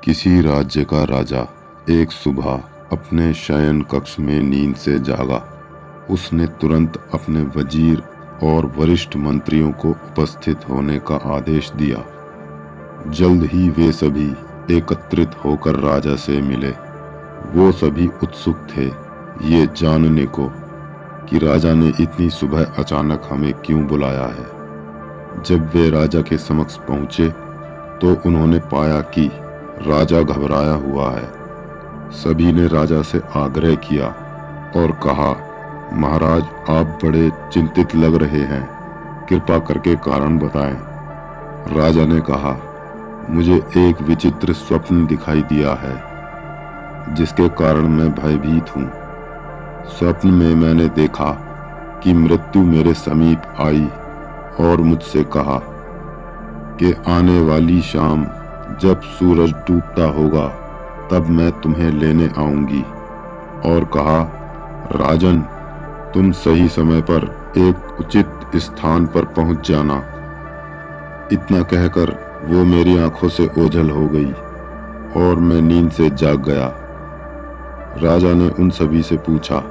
किसी राज्य का राजा एक सुबह अपने शयन कक्ष में नींद से जागा। उसने तुरंत अपने वजीर और वरिष्ठ मंत्रियों को उपस्थित होने का आदेश दिया। जल्द ही वे सभी एकत्रित होकर राजा से मिले। वो सभी उत्सुक थे ये जानने को कि राजा ने इतनी सुबह अचानक हमें क्यों बुलाया है। जब वे राजा के समक्ष पहुंचे तो उन्होंने पाया कि राजा घबराया हुआ है। सभी ने राजा से आग्रह किया और कहा, महाराज आप बड़े चिंतित लग रहे हैं, कृपा करके कारण बताएं। राजा ने कहा, मुझे एक विचित्र स्वप्न दिखाई दिया है जिसके कारण मैं भयभीत हूँ। स्वप्न में मैंने देखा कि मृत्यु मेरे समीप आई और मुझसे कहा कि आने वाली शाम जब सूरज डूबता होगा तब मैं तुम्हें लेने आऊंगी, और कहा, राजन तुम सही समय पर एक उचित स्थान पर पहुंच जाना। इतना कहकर वो मेरी आंखों से ओझल हो गई और मैं नींद से जाग गया। राजा ने उन सभी से पूछा,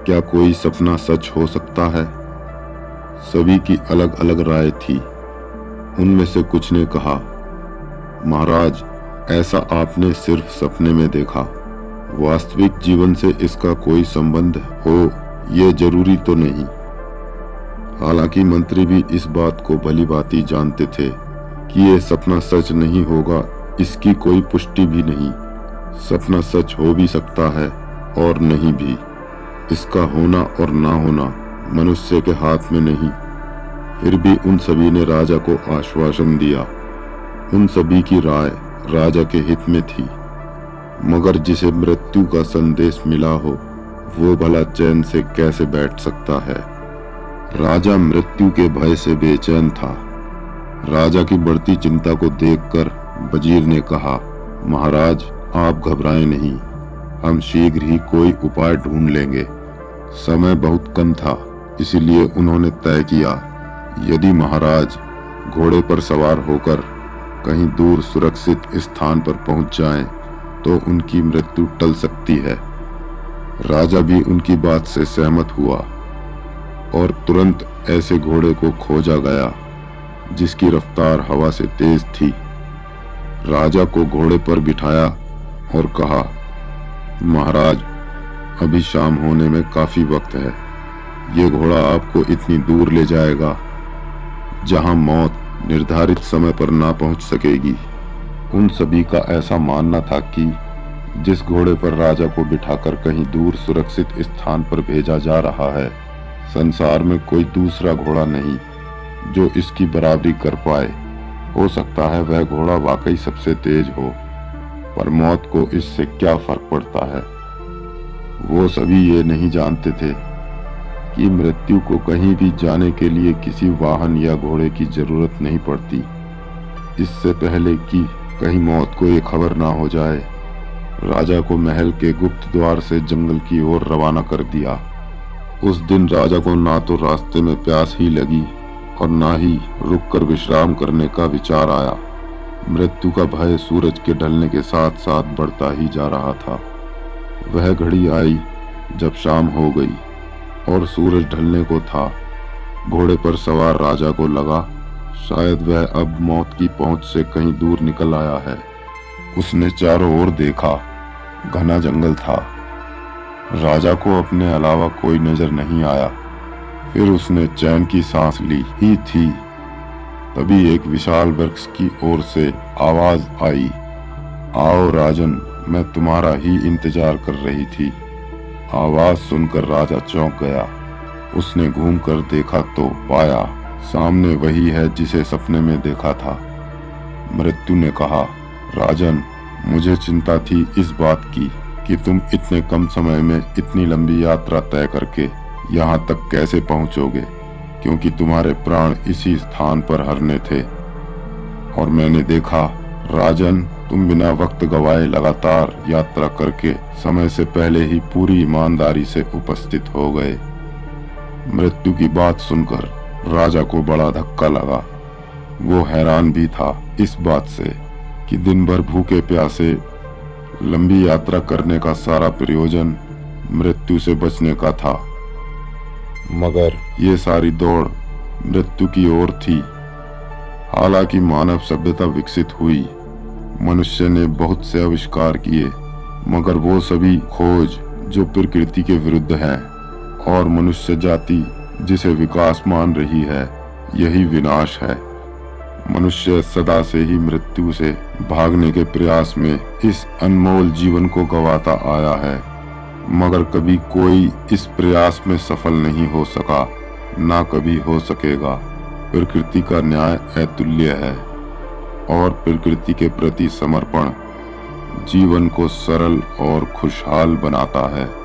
क्या कोई सपना सच हो सकता है? सभी की अलग अलग राय थी। उनमें से कुछ ने कहा, महाराज ऐसा आपने सिर्फ सपने में देखा, वास्तविक जीवन से इसका कोई संबंध हो ये जरूरी तो नहीं। हालांकि मंत्री भी इस बात को भलीभांति जानते थे कि ये सपना सच नहीं होगा, इसकी कोई पुष्टि भी नहीं। सपना सच हो भी सकता है और नहीं भी। इसका होना और ना होना मनुष्य के हाथ में नहीं। फिर भी उन सभी ने राजा को आश्वासन दिया। उन सभी की राय राजा के हित में थी, मगर जिसे मृत्यु का संदेश मिला हो वो भला चैन से कैसे बैठ सकता है। राजा मृत्यु के भय से बेचैन था। राजा की बढ़ती चिंता को देखकर वजीर ने कहा, महाराज आप घबराएं नहीं, हम शीघ्र ही कोई उपाय ढूंढ लेंगे। समय बहुत कम था, इसीलिए उन्होंने तय किया, यदि महाराज घोड़े पर सवार होकर कहीं दूर सुरक्षित स्थान पर पहुंच जाएं, तो उनकी मृत्यु टल सकती है। राजा भी उनकी बात से सहमत हुआ और तुरंत ऐसे घोड़े को खोजा गया जिसकी रफ्तार हवा से तेज थी। राजा को घोड़े पर बिठाया और कहा, महाराज अभी शाम होने में काफी वक्त है। ये घोड़ा आपको इतनी दूर ले जाएगा जहां मौत निर्धारित समय पर ना पहुंच सकेगी। उन सभी का ऐसा मानना था कि जिस घोड़े पर राजा को बिठाकर कहीं दूर सुरक्षित स्थान पर भेजा जा रहा है, संसार में कोई दूसरा घोड़ा नहीं जो इसकी बराबरी कर पाए। हो सकता है वह घोड़ा वाकई सबसे तेज हो, पर मौत को इससे क्या फर्क पड़ता है। वो सभी ये नहीं जानते थे कि मृत्यु को कहीं भी जाने के लिए किसी वाहन या घोड़े की जरूरत नहीं पड़ती। इससे पहले कि कहीं मौत को ये खबर ना हो जाए, राजा को महल के गुप्त द्वार से जंगल की ओर रवाना कर दिया। उस दिन राजा को ना तो रास्ते में प्यास ही लगी और ना ही रुककर विश्राम करने का विचार आया। मृत्यु का भय सूरज के ढलने के साथ साथ बढ़ता ही जा रहा था। वह घड़ी आई जब शाम हो गई और सूरज ढलने को था। घोड़े पर सवार राजा को लगा शायद वह अब मौत की पहुंच से कहीं दूर निकल आया है। उसने चारों ओर देखा, घना जंगल था। राजा को अपने अलावा कोई नजर नहीं आया। फिर उसने चैन की सांस ली ही थी, तभी एक विशाल वृक्ष की ओर से आवाज आई, आओ राजन, मैं तुम्हारा ही इंतजार कर रही थी। आवाज सुनकर राजा चौंक गया। उसने घूमकर देखा तो पाया सामने वही है जिसे सपने में देखा था। मृत्यु ने कहा, राजन, मुझे चिंता थी इस बात की कि तुम इतने कम समय में इतनी लंबी यात्रा तय करके यहाँ तक कैसे पहुँचोगे, क्योंकि तुम्हारे प्राण इसी स्थान पर हरने थे। और मैंने देखा राजन, तुम बिना वक्त गवाए लगातार यात्रा करके समय से पहले ही पूरी ईमानदारी से उपस्थित हो गए। मृत्यु की बात सुनकर राजा को बड़ा धक्का लगा। वो हैरान भी था इस बात से कि दिन भर भूखे प्यासे लंबी यात्रा करने का सारा प्रयोजन मृत्यु से बचने का था। मगर ये सारी दौड़ मृत्यु की ओर थी। हालांकि मानव सभ्यता विकसित हुई, मनुष्य ने बहुत से आविष्कार किए, मगर वो सभी खोज जो प्रकृति के विरुद्ध है, और मनुष्य जाति जिसे विकास मान रही है, यही विनाश है। मनुष्य सदा से ही मृत्यु से भागने के प्रयास में इस अनमोल जीवन को गंवाता आया है, मगर कभी कोई इस प्रयास में सफल नहीं हो सका, ना कभी हो सकेगा। प्रकृति का न्याय अतुल्य है और प्रकृति के प्रति समर्पण जीवन को सरल और खुशहाल बनाता है।